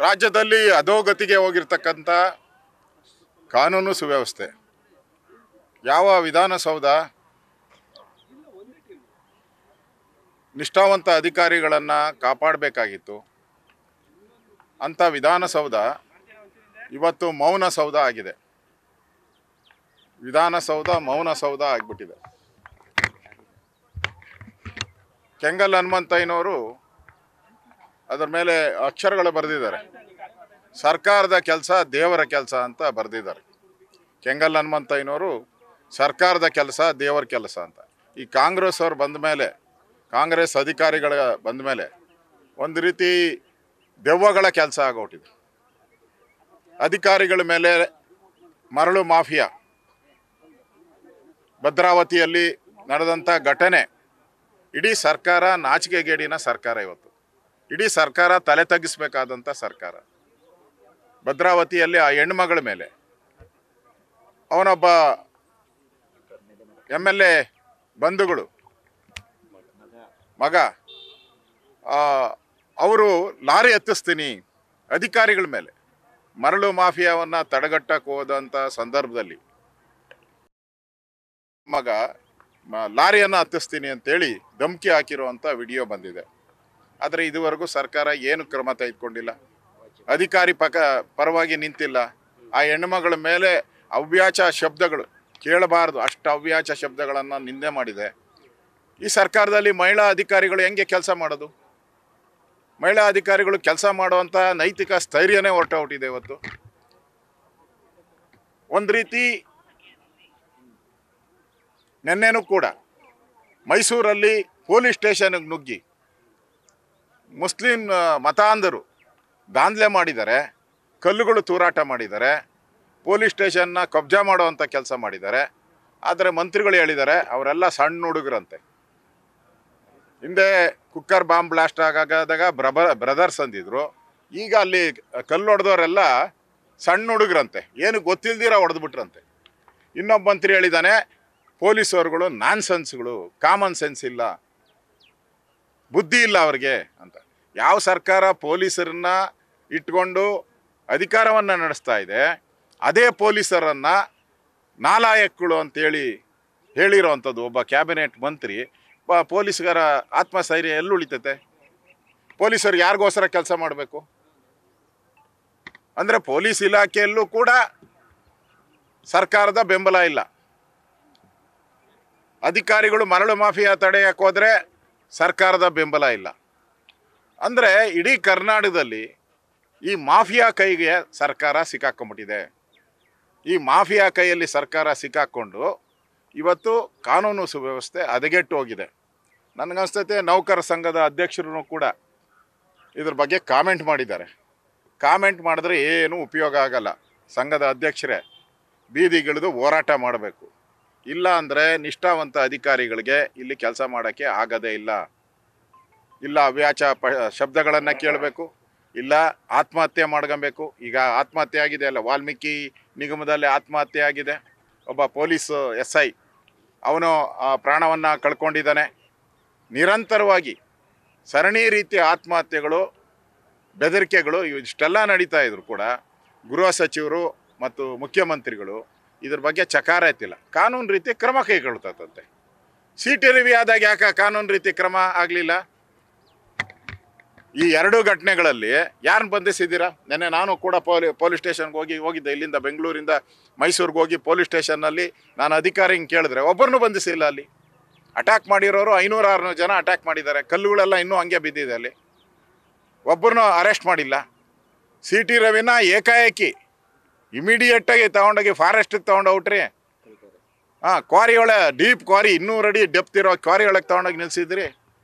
ರಾಜ್ಯದಲ್ಲಿ ಅಧೋಗತಿಗೆ ಹೋಗಿರ್ತಕ್ಕಂಥ ಕಾನೂನು ಸುವ್ಯವಸ್ಥೆ, ಯಾವ ವಿಧಾನಸೌಧ ನಿಷ್ಠಾವಂತ ಅಧಿಕಾರಿಗಳನ್ನು ಕಾಪಾಡಬೇಕಾಗಿತ್ತು ಅಂಥ ವಿಧಾನಸೌಧ ಇವತ್ತು ಮೌನ ಸೌಧ ಆಗಿದೆ. ವಿಧಾನಸೌಧ ಮೌನ ಸೌಧ ಆಗಿಬಿಟ್ಟಿದೆ. ಕೆಂಗಲ್ ಹನುಮಂತಯ್ಯನವರು ಅದರ ಮೇಲೆ ಅಕ್ಷರಗಳು ಬರೆದಿದ್ದಾರೆ, ಸರ್ಕಾರದ ಕೆಲಸ ದೇವರ ಕೆಲಸ ಅಂತ ಬರೆದಿದ್ದಾರೆ. ಕೆಂಗಲ್ ಹನುಮಂತಯ್ಯನವರು ಸರ್ಕಾರದ ಕೆಲಸ ದೇವರ ಕೆಲಸ ಅಂತ. ಈ ಕಾಂಗ್ರೆಸ್ ಅವ್ರು ಬಂದ ಮೇಲೆ, ಕಾಂಗ್ರೆಸ್ ಅಧಿಕಾರಿಗಳ ಬಂದ ಮೇಲೆ ಒಂದು ರೀತಿ ದೆವ್ವಗಳ ಕೆಲಸ ಆಗೋಟಿದೆ. ಅಧಿಕಾರಿಗಳ ಮೇಲೆ ಮರಳು ಮಾಫಿಯಾ, ಭದ್ರಾವತಿಯಲ್ಲಿ ನಡೆದಂಥ ಘಟನೆ, ಇಡೀ ಸರ್ಕಾರ ನಾಚಿಕೆಗೇಡಿನ ಸರ್ಕಾರ. ಇವತ್ತು ಇಡೀ ಸರ್ಕಾರ ತಲೆ ತಗ್ಗಿಸ್ಬೇಕಾದಂಥ ಸರ್ಕಾರ. ಭದ್ರಾವತಿಯಲ್ಲಿ ಆ ಹೆಣ್ಮಗಳ ಮೇಲೆ ಅವನೊಬ್ಬ MLA ಬಂಧುಗಳು ಮಗ ಅವರು ಲಾರಿ ಹತ್ತಿಸ್ತೀನಿ ಅಧಿಕಾರಿಗಳ ಮೇಲೆ, ಮರಳು ಮಾಫಿಯಾವನ್ನು ತಡೆಗಟ್ಟಕ್ಕೆ ಹೋದಂಥ ಸಂದರ್ಭದಲ್ಲಿ ಮಗ ಲಾರಿಯನ್ನು ಹತ್ತಿಸ್ತೀನಿ ಅಂತೇಳಿ ಧಮಕಿ ಹಾಕಿರುವಂಥ ವಿಡಿಯೋ ಬಂದಿದೆ. ಆದರೆ ಇದುವರೆಗೂ ಸರ್ಕಾರ ಏನು ಕ್ರಮ ತೆಗೆದುಕೊಂಡಿಲ್ಲ, ಅಧಿಕಾರಿ ಪರವಾಗಿ ನಿಂತಿಲ್ಲ. ಆ ಹೆಣ್ಣುಮಗಳ ಮೇಲೆ ಅವ್ಯಾಚ ಶಬ್ದಗಳು ಕೇಳಬಾರ್ದು ಅಷ್ಟು ಅವ್ಯಾಚ ಶಬ್ದಗಳನ್ನು ನಿಂದೆ ಮಾಡಿದೆ. ಈ ಸರ್ಕಾರದಲ್ಲಿ ಮಹಿಳಾ ಅಧಿಕಾರಿಗಳು ಹೆಂಗೆ ಕೆಲಸ ಮಾಡೋದು? ಮಹಿಳಾ ಅಧಿಕಾರಿಗಳು ಕೆಲಸ ಮಾಡುವಂಥ ನೈತಿಕ ಸ್ಥೈರ್ಯನೇ ಹೊರಟೋಗ್ಬಿಟ್ಟಿದೆ. ಇವತ್ತು ಒಂದು ರೀತಿ ನೆನ್ನೆನೂ ಕೂಡ ಮೈಸೂರಲ್ಲಿ ಪೊಲೀಸ್ ಸ್ಟೇಷನ್ಗೆ ನುಗ್ಗಿ ಮುಸ್ಲಿಂ ಮತಾಂಧರು ದಾಂಧಲೆ ಮಾಡಿದ್ದಾರೆ, ಕಲ್ಲುಗಳು ತೂರಾಟ ಮಾಡಿದ್ದಾರೆ, ಪೊಲೀಸ್ ಸ್ಟೇಷನ್ನ ಕಬ್ಜಾ ಮಾಡುವಂಥ ಕೆಲಸ ಮಾಡಿದ್ದಾರೆ. ಆದರೆ ಮಂತ್ರಿಗಳು ಹೇಳಿದ್ದಾರೆ ಅವರೆಲ್ಲ ಸಣ್ಣ ಹುಡುಗರಂತೆ. ಹಿಂದೆ ಕುಕ್ಕರ್ ಬಾಂಬ್ ಬ್ಲಾಸ್ಟ್ ಆಗಾದಾಗ ಬ್ರದರ್ಸ್ ಅಂದಿದ್ರು, ಈಗ ಅಲ್ಲಿ ಕಲ್ಲು ಹೊಡೆದವರೆಲ್ಲ ಸಣ್ಣ ಹುಡುಗರಂತೆ, ಏನು ಗೊತ್ತಿಲ್ದಿರ ಹೊಡೆದ್ಬಿಟ್ರಂತೆ. ಇನ್ನೊಬ್ಬ ಮಂತ್ರಿ ಹೇಳಿದ್ದಾನೆ ಪೊಲೀಸವ್ರುಗಳು ನಾನ್ ಸೆನ್ಸ್ಗಳು, ಕಾಮನ್ ಸೆನ್ಸ್ ಇಲ್ಲ, ಬುದ್ಧಿ ಇಲ್ಲ ಅವ್ರಿಗೆ ಅಂತ. ಯಾವ ಸರ್ಕಾರ ಪೊಲೀಸರನ್ನ ಇಟ್ಕೊಂಡು ಅಧಿಕಾರವನ್ನು ನಡೆಸ್ತಾ ಇದೆ, ಅದೇ ಪೊಲೀಸರನ್ನು ನಾಲಾಯಕಗಳು ಅಂತೇಳಿ ಹೇಳಿರೋವಂಥದ್ದು ಒಬ್ಬ ಕ್ಯಾಬಿನೆಟ್ ಮಂತ್ರಿ. ಪೊಲೀಸ್ಗರ ಆತ್ಮಸ್ಥೈರ್ಯ ಎಲ್ಲಿ ಉಳಿತೈತೆ? ಪೊಲೀಸರು ಯಾರಿಗೋಸ್ಕರ ಕೆಲಸ ಮಾಡಬೇಕು? ಅಂದರೆ ಪೊಲೀಸ್ ಇಲಾಖೆಯಲ್ಲೂ ಕೂಡ ಸರ್ಕಾರದ ಬೆಂಬಲ ಇಲ್ಲ. ಅಧಿಕಾರಿಗಳು ಮರಳು ಮಾಫಿಯಾ ತಡೆಯಕ್ಕೆ ಹೋದರೆ ಸರ್ಕಾರದ ಬೆಂಬಲ ಇಲ್ಲ. ಅಂದರೆ ಇಡೀ ಕರ್ನಾಟಕದಲ್ಲಿ ಈ ಮಾಫಿಯಾ ಕೈಗೆ ಸರ್ಕಾರ ಸಿಕ್ಕಾಕೊಂಡ್ಬಿಟ್ಟಿದೆ. ಈ ಮಾಫಿಯಾ ಕೈಯಲ್ಲಿ ಸರ್ಕಾರ ಸಿಕ್ಕಾಕ್ಕೊಂಡು ಇವತ್ತು ಕಾನೂನು ಸುವ್ಯವಸ್ಥೆ ಹದಗೆಟ್ಟು ಹೋಗಿದೆ. ನನಗನ್ಸ್ತೈತೆ ನೌಕರ ಸಂಘದ ಅಧ್ಯಕ್ಷರು ಕೂಡ ಇದ್ರ ಬಗ್ಗೆ ಕಾಮೆಂಟ್ ಮಾಡಿದ್ದಾರೆ. ಕಾಮೆಂಟ್ ಮಾಡಿದ್ರೆ ಏನೂ ಉಪಯೋಗ ಆಗಲ್ಲ. ಸಂಘದ ಅಧ್ಯಕ್ಷರೇ ಬೀದಿಗಿಳಿದು ಹೋರಾಟ ಮಾಡಬೇಕು. ಇಲ್ಲ ಅಂದರೆ ನಿಷ್ಠಾವಂತ ಅಧಿಕಾರಿಗಳಿಗೆ ಇಲ್ಲಿ ಕೆಲಸ ಮಾಡೋಕ್ಕೆ ಆಗೋದೇ ಇಲ್ಲ. ಇಲ್ಲ ಅವ್ಯಾಚ ಶಬ್ದಗಳನ್ನು ಕೇಳಬೇಕು, ಇಲ್ಲ ಆತ್ಮಹತ್ಯೆ ಮಾಡ್ಕೊಬೇಕು. ಈಗ ಆತ್ಮಹತ್ಯೆ ಆಗಿದೆ ಅಲ್ಲ, ವಾಲ್ಮೀಕಿ ನಿಗಮದಲ್ಲಿ ಆತ್ಮಹತ್ಯೆ ಆಗಿದೆ. ಒಬ್ಬ ಪೊಲೀಸ್ SI ಅವನು ಪ್ರಾಣವನ್ನು ಕಳ್ಕೊಂಡಿದ್ದಾನೆ. ನಿರಂತರವಾಗಿ ಸರಣಿ ರೀತಿಯ ಆತ್ಮಹತ್ಯೆಗಳು, ಬೆದರಿಕೆಗಳು ಇಷ್ಟೆಲ್ಲ ನಡೀತಾ ಇದ್ರು ಕೂಡ ಗೃಹ ಸಚಿವರು ಮತ್ತು ಮುಖ್ಯಮಂತ್ರಿಗಳು ಇದ್ರ ಬಗ್ಗೆ ಚಕಾರ ಎತ್ತಿಲ್ಲ. ಕಾನೂನು ರೀತಿ ಕ್ರಮ ಕೈಗೊಳ್ತದಂತೆ. CT ರವಿ ಆದಾಗ ಯಾಕೆ ಕಾನೂನು ರೀತಿ ಕ್ರಮ ಆಗಲಿಲ್ಲ? ಈ ಎರಡೂ ಘಟನೆಗಳಲ್ಲಿ ಯಾರನ್ನ ಬಂಧಿಸಿದ್ದೀರಾ? ನೆನ್ನೆ ನಾನು ಕೂಡ ಪೊಲೀಸ್ ಸ್ಟೇಷನ್ಗೆ ಹೋಗಿದ್ದೆ. ಇಲ್ಲಿಂದ ಬೆಂಗಳೂರಿಂದ ಮೈಸೂರಿಗೆ ಹೋಗಿ ಪೊಲೀಸ್ ಸ್ಟೇಷನ್ನಲ್ಲಿ ನಾನು ಅಧಿಕಾರಿ ಹಿಂಗೆ ಕೇಳಿದ್ರೆ ಒಬ್ಬರನ್ನೂ ಬಂಧಿಸಿಲ್ಲ. ಅಲ್ಲಿ ಅಟ್ಯಾಕ್ ಮಾಡಿರೋರು 500-600 ಜನ ಅಟ್ಯಾಕ್ ಮಾಡಿದ್ದಾರೆ. ಕಲ್ಲುಗಳೆಲ್ಲ ಇನ್ನೂ ಹಂಗೆ ಬಿದ್ದಿದೆ. ಅಲ್ಲಿ ಒಬ್ಬರನ್ನೂ ಅರೆಸ್ಟ್ ಮಾಡಿಲ್ಲ. CT ರವಿನ ಏಕಾಏಕಿ ಇಮಿಡಿಯೇಟಾಗಿ ತೊಗೊಂಡೋಗಿ ಫಾರೆಸ್ಟಿಗೆ ತೊಗೊಂಡೋಗ್ಬಿಟ್ರಿ. ಕ್ವಾರಿ ಒಳಗೆ, ಡೀಪ್ ಕ್ವಾರಿ 200 ಅಡಿ ಡೆಪ್ತ್ ಇರೋ ಕ್ವಾರಿ ಒಳಗೆ ತೊಗೊಂಡೋಗಿ ನಿಲ್ಸಿದ್ರಿ.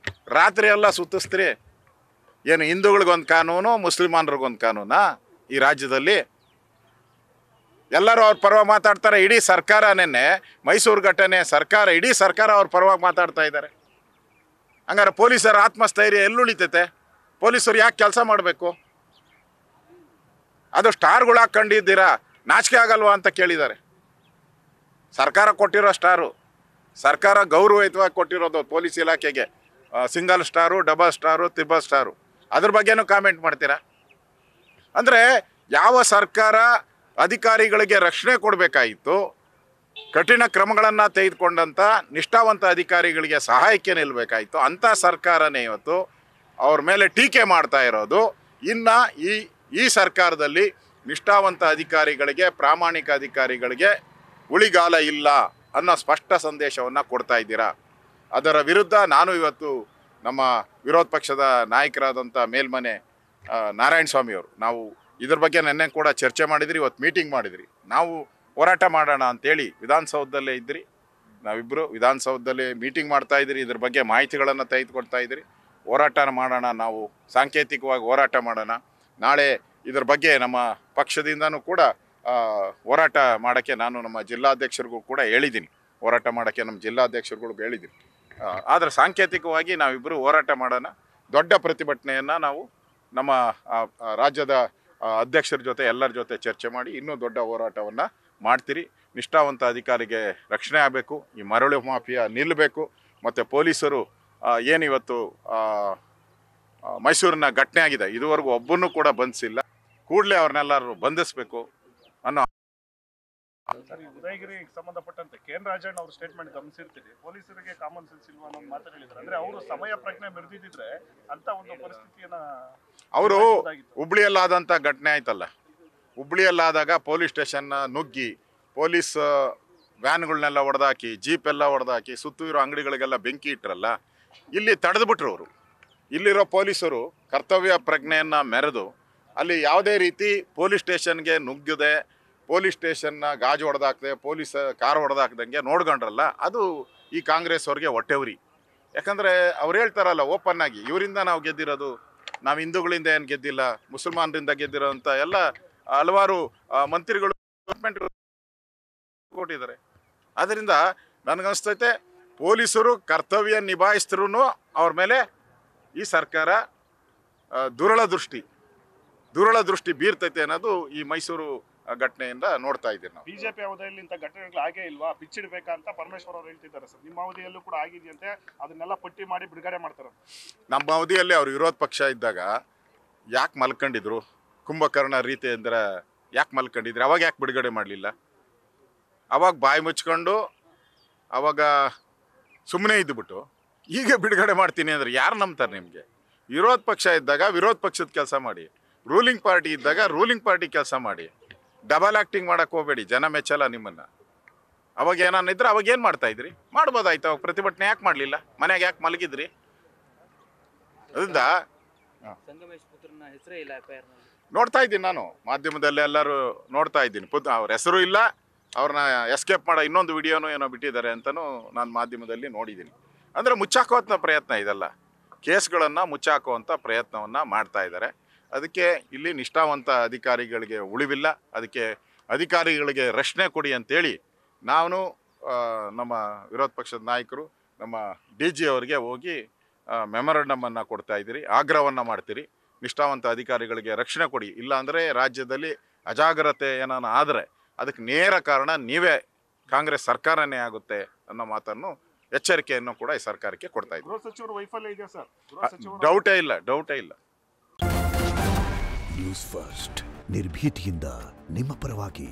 ರಾತ್ರಿ ಎಲ್ಲ ಸುತ್ತಿಸ್ತ್ರಿ. ಏನು ಹಿಂದೂಗಳಿಗೊಂದು ಕಾನೂನು, ಮುಸ್ಲಿಮಾನರಿಗೊಂದು ಕಾನೂನಾ ಈ ರಾಜ್ಯದಲ್ಲಿ? ಎಲ್ಲರೂ ಅವ್ರ ಪರವಾಗಿ ಮಾತಾಡ್ತಾರೆ. ಇಡೀ ಸರ್ಕಾರ ನೆನ್ನೆ ಮೈಸೂರು ಘಟನೆ ಇಡೀ ಸರ್ಕಾರ ಅವ್ರ ಪರವಾಗಿ ಮಾತಾಡ್ತಾ ಇದ್ದಾರೆ. ಹಂಗಾರೆ ಪೊಲೀಸರ ಆತ್ಮಸ್ಥೈರ್ಯ ಎಲ್ಲುಳಿತೈತೆ? ಪೊಲೀಸರು ಯಾಕೆ ಕೆಲಸ ಮಾಡಬೇಕು? ಅದು ಸ್ಟಾರ್ಗಳು ಹಾಕ್ಕೊಂಡಿದ್ದೀರಾ, ನಾಚಿಕೆ ಆಗಲ್ವಾ ಅಂತ ಕೇಳಿದ್ದಾರೆ. ಸರ್ಕಾರ ಕೊಟ್ಟಿರೋ ಸ್ಟಾರು, ಸರ್ಕಾರ ಗೌರವಯುತವಾಗಿ ಕೊಟ್ಟಿರೋದು ಪೊಲೀಸ್ ಇಲಾಖೆಗೆ. Single star, double star, triple star, ಅದ್ರ ಬಗ್ಗೆನೂ ಕಾಮೆಂಟ್ ಮಾಡ್ತೀರಾ? ಅಂದರೆ ಯಾವ ಸರ್ಕಾರ ಅಧಿಕಾರಿಗಳಿಗೆ ರಕ್ಷಣೆ ಕೊಡಬೇಕಾಯಿತು, ಕಠಿಣ ಕ್ರಮಗಳನ್ನು ತೆಗೆದುಕೊಂಡಂಥ ನಿಷ್ಠಾವಂತ ಅಧಿಕಾರಿಗಳಿಗೆ ಸಹಾಯಕ್ಕೆ ನಿಲ್ಲಬೇಕಾಯಿತು, ಅಂಥ ಸರ್ಕಾರನೇ ಇವತ್ತು ಅವ್ರ ಮೇಲೆ ಟೀಕೆ ಮಾಡ್ತಾ ಇರೋದು. ಇನ್ನು ಈ ಸರ್ಕಾರದಲ್ಲಿ ನಿಷ್ಠಾವಂತ ಅಧಿಕಾರಿಗಳಿಗೆ, ಪ್ರಾಮಾಣಿಕ ಅಧಿಕಾರಿಗಳಿಗೆ ಉಳಿಗಾಲ ಇಲ್ಲ ಅನ್ನೋ ಸ್ಪಷ್ಟ ಸಂದೇಶವನ್ನು ಕೊಡ್ತಾ ಇದ್ದೀರಾ. ಅದರ ವಿರುದ್ಧ ನಾನು ಇವತ್ತು ನಮ್ಮ ವಿರೋಧ ಪಕ್ಷದ ನಾಯಕರಾದಂಥ ಮೇಲ್ಮನೆ ನಾರಾಯಣ ಸ್ವಾಮಿಯವರು, ನಾವು ಇದ್ರ ಬಗ್ಗೆ ನೆನ್ನೆ ಕೂಡ ಚರ್ಚೆ ಮಾಡಿದ್ರಿ, ಇವತ್ತು ಮೀಟಿಂಗ್ ಮಾಡಿದ್ರಿ. ನಾವು ಹೋರಾಟ ಮಾಡೋಣ ಅಂತೇಳಿ ವಿಧಾನಸೌಧದಲ್ಲೇ ಇದ್ರಿ, ನಾವಿಬ್ಬರು ವಿಧಾನಸೌಧದಲ್ಲಿ ಮೀಟಿಂಗ್ ಮಾಡ್ತಾಯಿದ್ರಿ, ಇದ್ರ ಬಗ್ಗೆ ಮಾಹಿತಿಗಳನ್ನು ತೆಗೆದುಕೊಡ್ತಾ ಇದ್ರಿ. ಹೋರಾಟ ಮಾಡೋಣ, ನಾವು ಸಾಂಕೇತಿಕವಾಗಿ ಹೋರಾಟ ಮಾಡೋಣ. ನಾಳೆ ಇದ್ರ ಬಗ್ಗೆ ನಮ್ಮ ಪಕ್ಷದಿಂದನೂ ಕೂಡ ಹೋರಾಟ ಮಾಡೋಕ್ಕೆ ನಾನು ನಮ್ಮ ಜಿಲ್ಲಾಧ್ಯಕ್ಷರಿಗೂ ಕೂಡ ಹೇಳಿದ್ದೀನಿ, ಹೋರಾಟ ಮಾಡೋಕ್ಕೆ ನಮ್ಮ ಜಿಲ್ಲಾಧ್ಯಕ್ಷರುಗಳಿಗೂ ಹೇಳಿದ್ದೀನಿ. ಆದರೆ ಸಾಂಕೇತಿಕವಾಗಿ ನಾವಿಬ್ಬರು ಹೋರಾಟ ಮಾಡೋಣ. ದೊಡ್ಡ ಪ್ರತಿಭಟನೆಯನ್ನು ನಾವು ನಮ್ಮ ರಾಜ್ಯದ ಅಧ್ಯಕ್ಷರ ಜೊತೆ ಎಲ್ಲರ ಜೊತೆ ಚರ್ಚೆ ಮಾಡಿ ಇನ್ನೂ ದೊಡ್ಡ ಹೋರಾಟವನ್ನು ಮಾಡ್ತೀರಿ. ನಿಷ್ಠಾವಂತ ಅಧಿಕಾರಿಗೆ ರಕ್ಷಣೆ ಆಗಬೇಕು, ಈ ಮರಳು ಮಾಫಿಯಾ ನಿಲ್ಲಬೇಕು, ಮತ್ತು ಪೊಲೀಸರು ಏನಿವತ್ತು ಮೈಸೂರಿನ ಘಟನೆ ಆಗಿದೆ, ಇದುವರೆಗೂ ಒಬ್ಬನೂ ಕೂಡ ಬಂಧಿಸಿಲ್ಲ, ಕೂಡಲೇ ಅವ್ರನ್ನೆಲ್ಲರೂ ಬಂಧಿಸಬೇಕು ಅನ್ನೋ. ಸರ್, ಉದಯಗಿರಿಗೆ ಸಂಬಂಧಪಟ್ಟಂತೆ ಕೆ.ಎನ್. ರಾಜಣ್ಣ ಅವರು ಸ್ಟೇಟ್ಮೆಂಟ್ ಗಮನಿಸಿರ್ತೀರಿ, ಪೊಲೀಸರಿಗೆ ಕಾಮನ್ ಸೆನ್ಸ್ ಇಲ್ವಾ ಅನ್ನೋ ಮಾತು ಹೇಳಿದ್ರು. ಅಂದ್ರೆ ಅವರು ಸಮಯ ಪ್ರಜ್ಞೆ ಮೆರೆದಿದ್ರೆ ಅಂತ ಒಂದು ಪರಿಸ್ಥಿತಿಯನ್ನ ಅವರು ಹುಬ್ಳಿಯಲ್ಲಾದಂಥ ಘಟನೆ ಆಯ್ತಲ್ಲ, ಹುಬ್ಳಿಯಲ್ಲಾದಾಗ ಪೊಲೀಸ್ ಸ್ಟೇಷನ್ನ ನುಗ್ಗಿ ಪೊಲೀಸ್ ವ್ಯಾನ್ಗಳನ್ನೆಲ್ಲ ಹೊಡೆದಾಕಿ, ಜೀಪ್ ಎಲ್ಲ ಹೊಡೆದಾಕಿ, ಸುತ್ತೂರು ಅಂಗಡಿಗಳಿಗೆಲ್ಲ ಬೆಂಕಿ ಇಟ್ಟರಲ್ಲ, ಇಲ್ಲಿ ತಡೆದುಬಿಟ್ರು ಅವರು. ಇಲ್ಲಿರೋ ಪೊಲೀಸರು ಕರ್ತವ್ಯ ಪ್ರಜ್ಞೆಯನ್ನು ಮೆರೆದು ಅಲ್ಲಿ ಯಾವುದೇ ರೀತಿ ಪೊಲೀಸ್ ಸ್ಟೇಷನ್ಗೆ ನುಗ್ಗದೆ, ಪೊಲೀಸ್ ಸ್ಟೇಷನ್ನ ಗಾಜು ಹೊಡೆದಾಕ್ದೆ, ಪೊಲೀಸ್ ಕಾರ್ ಹೊಡೆದಾಕ್ದಂಗೆ ನೋಡ್ಕೊಂಡ್ರಲ್ಲ, ಅದು ಈ ಕಾಂಗ್ರೆಸ್ ಅವ್ರಿಗೆ ಹೊಟ್ಟೆವ್ರಿ. ಯಾಕಂದರೆ ಅವ್ರು ಹೇಳ್ತಾರಲ್ಲ ಓಪನ್ ಆಗಿ, ಇವರಿಂದ ನಾವು ಗೆದ್ದಿರೋದು, ನಾವು ಹಿಂದೂಗಳಿಂದ ಏನು ಗೆದ್ದಿಲ್ಲ, ಮುಸಲ್ಮಾನರಿಂದ ಗೆದ್ದಿರೋ ಅಂತ ಎಲ್ಲ ಹಲವಾರು ಮಂತ್ರಿಗಳು ಕೊಟ್ಟಿದ್ದಾರೆ. ಆದ್ದರಿಂದ ನನಗನ್ನಿಸ್ತೈತೆ ಪೊಲೀಸರು ಕರ್ತವ್ಯ ನಿಭಾಯಿಸಿದ್ರು ಅವ್ರ ಮೇಲೆ ಈ ಸರ್ಕಾರ ದುರುಳ ದೃಷ್ಟಿ ಬೀರ್ತೈತೆ ಅನ್ನೋದು ಈ ಮೈಸೂರು ಘಟನೆಯಿಂದ ನೋಡ್ತಾ ಇದ್ದೀವಿ ನಾವು. ಬಿಜೆಪಿ ಅವಧಿಯಲ್ಲಿ ಇಂಥ ಘಟನೆಗಳು ಆಗೇ ಇಲ್ವಾ, ಬಿಚ್ಚಿಡ್ಬೇಕಂತ ಪರಮೇಶ್ವರ್ ಅವರು ಹೇಳ್ತಿದ್ದಾರೆ ಸರ್. ನಿಮ್ಮ ಅವಧಿಯಲ್ಲೂ ಕೂಡ ಆಗಿದೆಯಂತೆ, ಅದನ್ನೆಲ್ಲ ಪಟ್ಟಿ ಮಾಡಿ ಬಿಡುಗಡೆ ಮಾಡ್ತಾರೆ. ನಮ್ಮ ಅವಧಿಯಲ್ಲಿ ಅವ್ರು ವಿರೋಧ ಪಕ್ಷ ಇದ್ದಾಗ ಯಾಕೆ ಮಲ್ಕೊಂಡಿದ್ರು, ಕುಂಭಕರ್ಣ ರೀತಿ ಅಂದರೆ ಯಾಕೆ ಮಲ್ಕೊಂಡಿದ್ರು, ಅವಾಗ ಯಾಕೆ ಬಿಡುಗಡೆ ಮಾಡಲಿಲ್ಲ? ಅವಾಗ ಬಾಯಿ ಮುಚ್ಕೊಂಡು ಅವಾಗ ಸುಮ್ಮನೆ ಇದ್ದುಬಿಟ್ಟು ಈಗ ಬಿಡುಗಡೆ ಮಾಡ್ತೀನಿ ಅಂದರೆ ಯಾರು ನಂಬ್ತಾರೆ ನಿಮಗೆ? ವಿರೋಧ ಪಕ್ಷ ಇದ್ದಾಗ ವಿರೋಧ ಪಕ್ಷದ ಕೆಲಸ ಮಾಡಿ, ರೂಲಿಂಗ್ ಪಾರ್ಟಿ ಇದ್ದಾಗ ರೂಲಿಂಗ್ ಪಾರ್ಟಿ ಕೆಲಸ ಮಾಡಿ. ಡಬಲ್ ಆ್ಯಕ್ಟಿಂಗ್ ಮಾಡೋಕ್ಕೆ ಹೋಗಬೇಡಿ, ಜನ ಮೆಚ್ಚಲ್ಲ ನಿಮ್ಮನ್ನು. ಅವಾಗ ಏನಾನಿದ್ರೆ ಅವಾಗ ಏನು ಮಾಡ್ತಾಯಿದ್ರಿ? ಮಾಡ್ಬೋದಾಯ್ತು, ಅವಾಗ ಪ್ರತಿಭಟನೆ ಯಾಕೆ ಮಾಡಲಿಲ್ಲ? ಮನೆಯಾಗ ಯಾಕೆ ಮಲಗಿದ್ರಿ? ಅದರಿಂದ ನೋಡ್ತಾ ಇದ್ದೀನಿ, ನಾನು ಮಾಧ್ಯಮದಲ್ಲಿ ಎಲ್ಲರೂ ನೋಡ್ತಾ ಇದ್ದೀನಿ. ಅವ್ರ ಹೆಸರು ಇಲ್ಲ, ಅವ್ರನ್ನ ಎಸ್ಕೇಪ್ ಮಾಡೋ ಇನ್ನೊಂದು ವಿಡಿಯೋನೂ ಏನೋ ಬಿಟ್ಟಿದ್ದಾರೆ ಅಂತಲೂ ನಾನು ಮಾಧ್ಯಮದಲ್ಲಿ ನೋಡಿದ್ದೀನಿ. ಅಂದರೆ ಮುಚ್ಚಾಕುವಂಥ ಪ್ರಯತ್ನ ಇದೆಲ್ಲ, ಕೇಸ್ಗಳನ್ನು ಮುಚ್ಚಾಕುವಂಥ ಪ್ರಯತ್ನವನ್ನು ಮಾಡ್ತಾ ಇದ್ದಾರೆ. ಅದಕ್ಕೆ ಇಲ್ಲಿ ನಿಷ್ಠಾವಂತ ಅಧಿಕಾರಿಗಳಿಗೆ ಉಳಿವಿಲ್ಲ, ಅದಕ್ಕೆ ಅಧಿಕಾರಿಗಳಿಗೆ ರಕ್ಷಣೆ ಕೊಡಿ ಅಂತೇಳಿ ನಾನು ನಮ್ಮ ವಿರೋಧ ಪಕ್ಷದ ನಾಯಕರು ನಮ್ಮ DG ಅವರಿಗೆ ಹೋಗಿ ಮೆಮೊರಂಡಮನ್ನು ಕೊಡ್ತಾ ಇದ್ದೀರಿ, ಆಗ್ರಹವನ್ನು ಮಾಡ್ತೀರಿ. ನಿಷ್ಠಾವಂತ ಅಧಿಕಾರಿಗಳಿಗೆ ರಕ್ಷಣೆ ಕೊಡಿ, ಇಲ್ಲಾಂದರೆ ರಾಜ್ಯದಲ್ಲಿ ಅಜಾಗ್ರತೆ ಏನಾನ ಆದರೆ ಅದಕ್ಕೆ ನೇರ ಕಾರಣ ನೀವೇ, ಕಾಂಗ್ರೆಸ್ ಸರ್ಕಾರನೇ ಆಗುತ್ತೆ ಅನ್ನೋ ಮಾತನ್ನು ಎಚ್ಚರಿಕೆಯನ್ನು ಕೂಡ ಈ ಸರ್ಕಾರಕ್ಕೆ ಕೊಡ್ತಾ ಇದ್ದೀವಿ. ಗೃಹ ಸಚಿವರು ವೈಫಲ್ಯ ಇದೆ ಸರ್, ಡೌಟೇ ಇಲ್ಲ. ನ್ಯೂಸ್ ಫಸ್ಟ್, ನಿರ್ಭೀತಿಯಿಂದ ನಿಮ್ಮ ಪರವಾಗಿ.